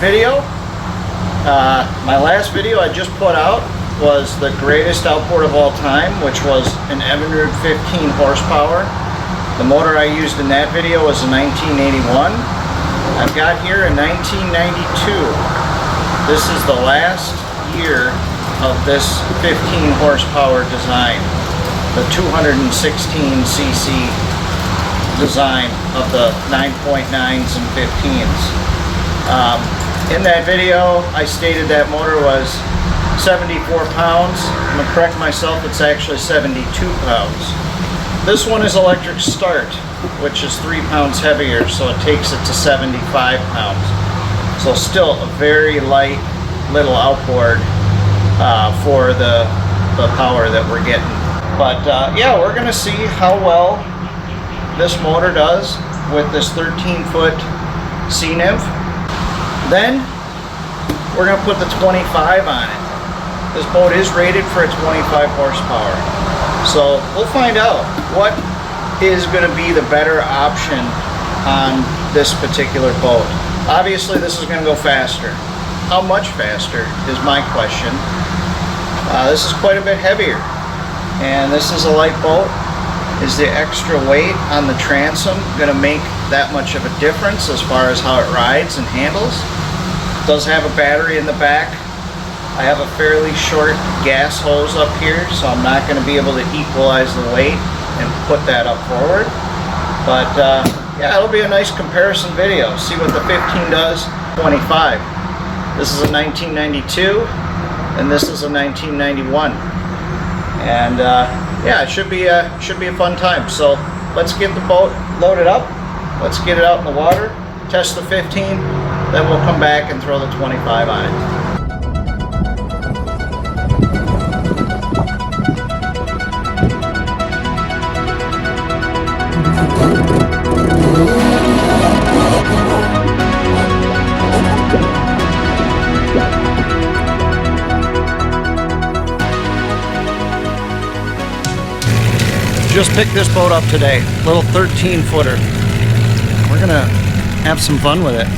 video. My last video I just put out was the greatest outboard of all time, which was an Evinrude 15 horsepower. The motor I used in that video was a 1981. I've got here a 1992. This is the last year of this 15 horsepower design, the 216cc design of the 9.9s and 15s. In that video, I stated that motor was 74 pounds. I'm going to correct myself, it's actually 72 pounds. This one is electric start, which is 3 pounds heavier, so it takes it to 75 pounds. So still a very light little outboard for the power that we're getting. But yeah, we're going to see how well this motor does with this 13-foot Sea Nymph. Then we're going to put the 25 on it. This boat is rated for a 25 horsepower. So we'll find out what is going to be the better option on this particular boat. Obviously this is going to go faster. How much faster is my question. This is quite a bit heavier, and this is a light boat. Is the extra weight on the transom going to make that much of a difference as far as how it rides and handles? It does have a battery in the back. I have a fairly short gas hose up here, so I'm not going to be able to equalize the weight and put that up forward. But yeah, it'll be a nice comparison video. See what the 15 does, 25. This is a 1992, and this is a 1991. And yeah, it should be a fun time. So let's get the boat loaded up. Let's get it out in the water, test the 15, then we'll come back and throw the 25 on it. Just picked this boat up today, little 13-footer. We're gonna have some fun with it.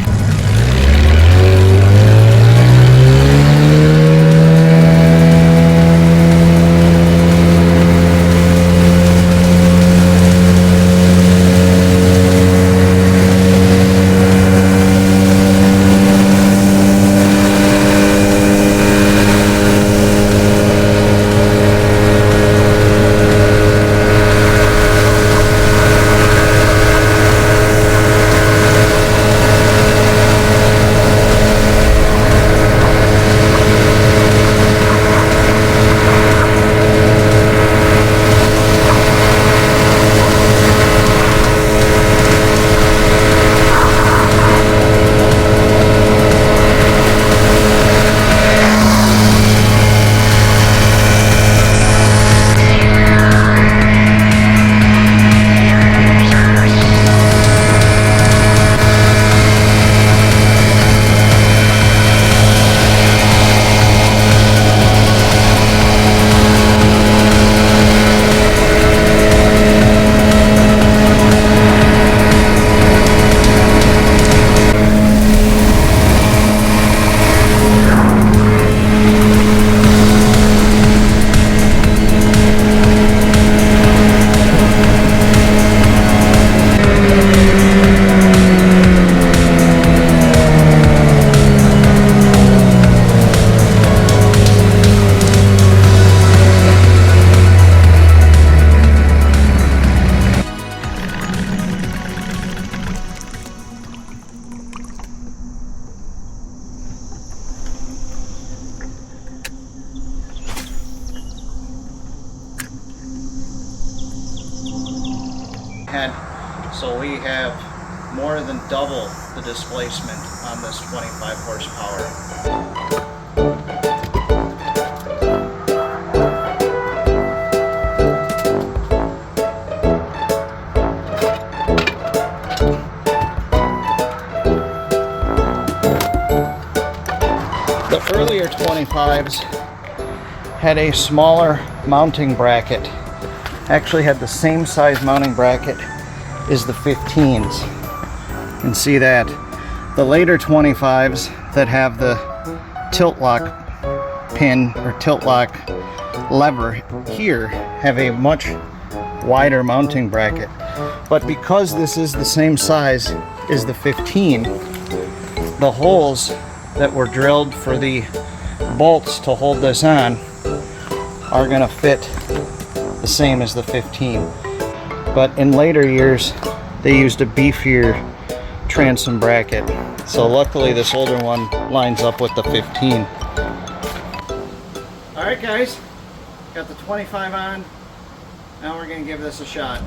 So we have more than double the displacement on this 25 horsepower. The earlier 25s had a smaller mounting bracket. Actually had the same size mounting bracket as the 15s. You can see that. The later 25s that have the tilt lock pin or tilt lock lever here have a much wider mounting bracket. But because this is the same size as the 15, the holes that were drilled for the bolts to hold this on are going to fit the same as the 15. But in later years, they used a beefier transom bracket. So luckily this older one lines up with the 15. All right guys, got the 25 on. Now we're going to give this a shot.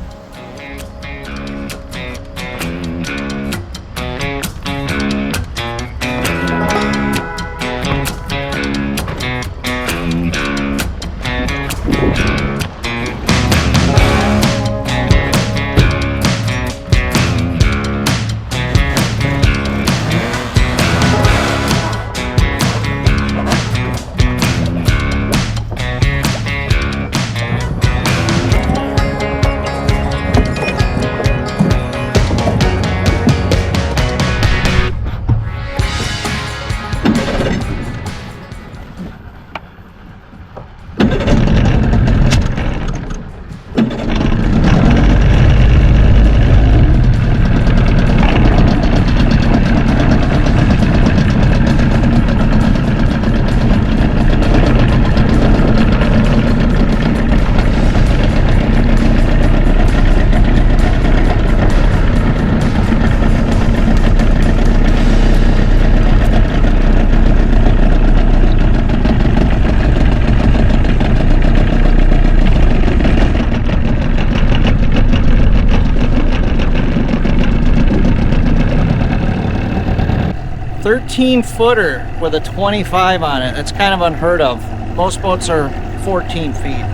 Footer with a 25 on it. That's kind of unheard of. Most boats are 14 feet.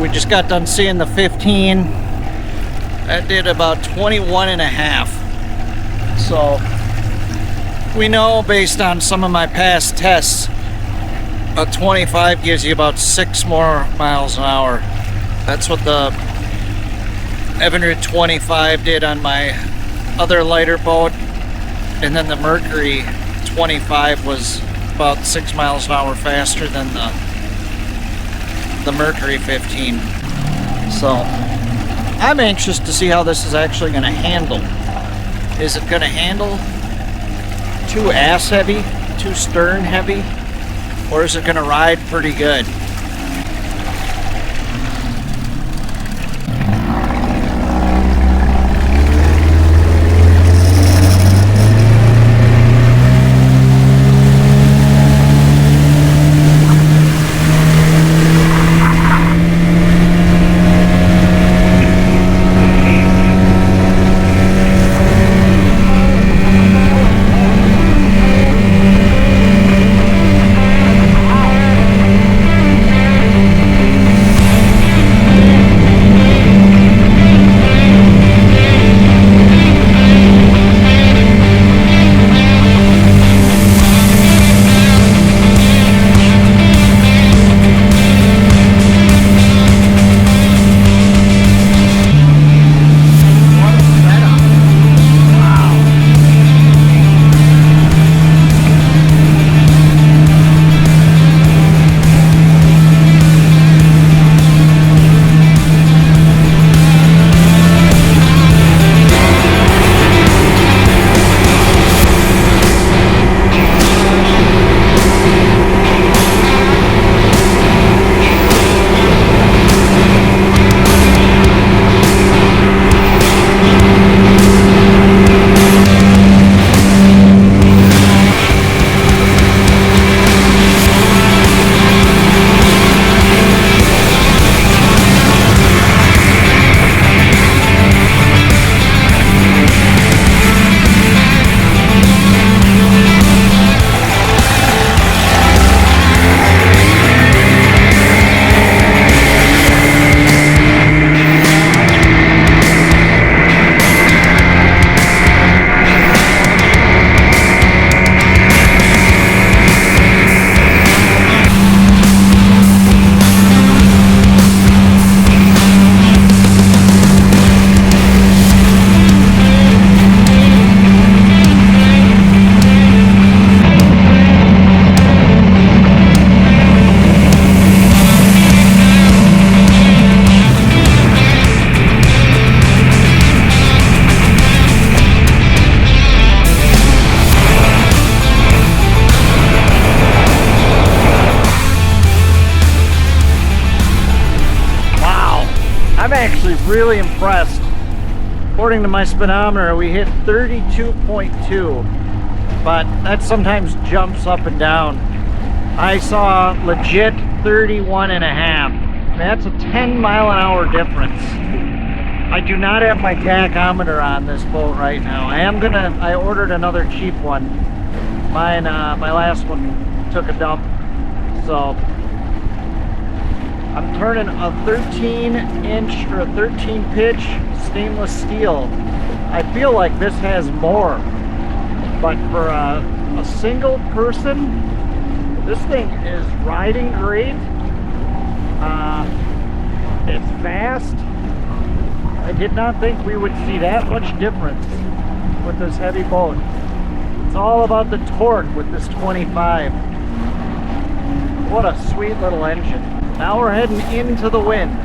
We just got done seeing the 15. That did about 21 and a half. So we know based on some of my past tests, a 25 gives you about 6 more miles an hour. That's what the Evinrude 25 did on my other lighter boat. And then the Mercury 25 was about 6 miles an hour faster than the Mercury 15. So I'm anxious to see how this is actually going to handle. Is it going to handle too ass heavy, too stern heavy, or is it going to ride pretty good? actually really impressed. According to my speedometer, we hit 32.2, but that sometimes jumps up and down. I saw legit 31 and a half. That's a 10-mile-an-hour difference. I do not have my tachometer on this boat right now. I ordered another cheap one. Mine, my last one took a dump, so I'm turning a 13-inch or a 13-pitch stainless steel. I feel like this has more, but for a single person, this thing is riding great. It's fast. I did not think we would see that much difference with this heavy boat. It's all about the torque with this 25. What a sweet little engine. Now we're heading into the wind.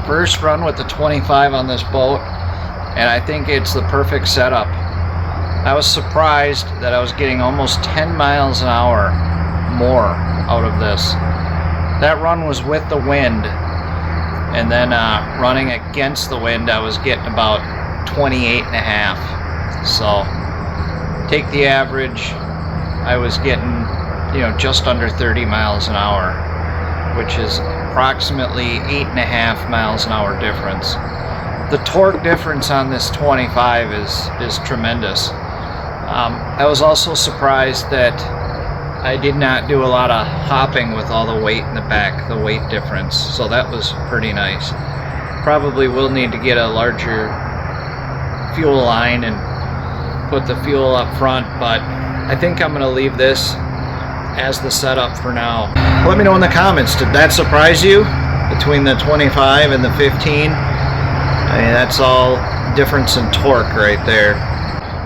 First run with the 25 on this boat, and I think it's the perfect setup. I was surprised that I was getting almost 10 miles an hour more out of this. That run was with the wind, and then running against the wind I was getting about 28 and a half. So take the average, I was getting, you know, just under 30 miles an hour, which is approximately 8.5 miles an hour difference. The torque difference on this 25 is tremendous. I was also surprised that I did not do a lot of hopping with all the weight in the back, the weight difference, so that was pretty nice. Probably will need to get a larger fuel line and put the fuel up front, but I think I'm going to leave this as the setup for now. Let me know in the comments, did that surprise you between the 25 and the 15? I mean, that's all difference in torque right there.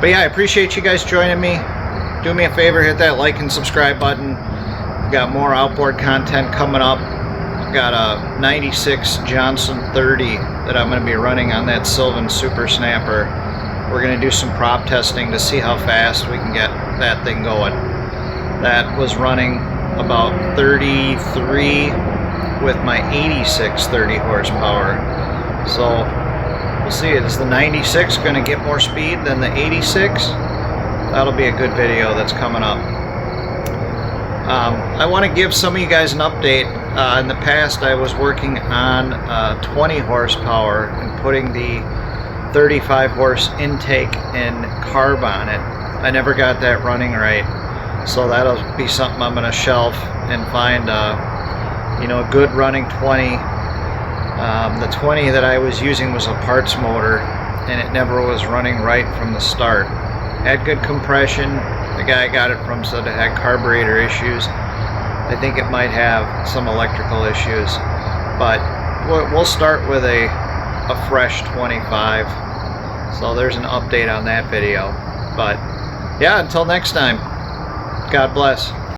But yeah, I appreciate you guys joining me. Do me a favor, hit that like and subscribe button. We've got more outboard content coming up. I've got a 96 Johnson 30 that I'm going to be running on that Sylvan Super Snapper. We're going to do some prop testing to see how fast we can get that thing going. That was running about 33 with my 86 30 horsepower. So We'll see. Is the 96 going to get more speed than the 86? That'll be a good video that's coming up. I want to give some of you guys an update. In the past, I was working on 20 horsepower and putting the 35 horse intake and carb on it. I never got that running right, so that'll be something I'm going to shelf and find you know, a good running 20. The 20 that I was using was a parts motor, and it never was running right from the start. Had good compression. The guy I got it from said it had carburetor issues. I think it might have some electrical issues, but we'll start with a fresh 25. So there's an update on that video. But yeah, until next time, God bless.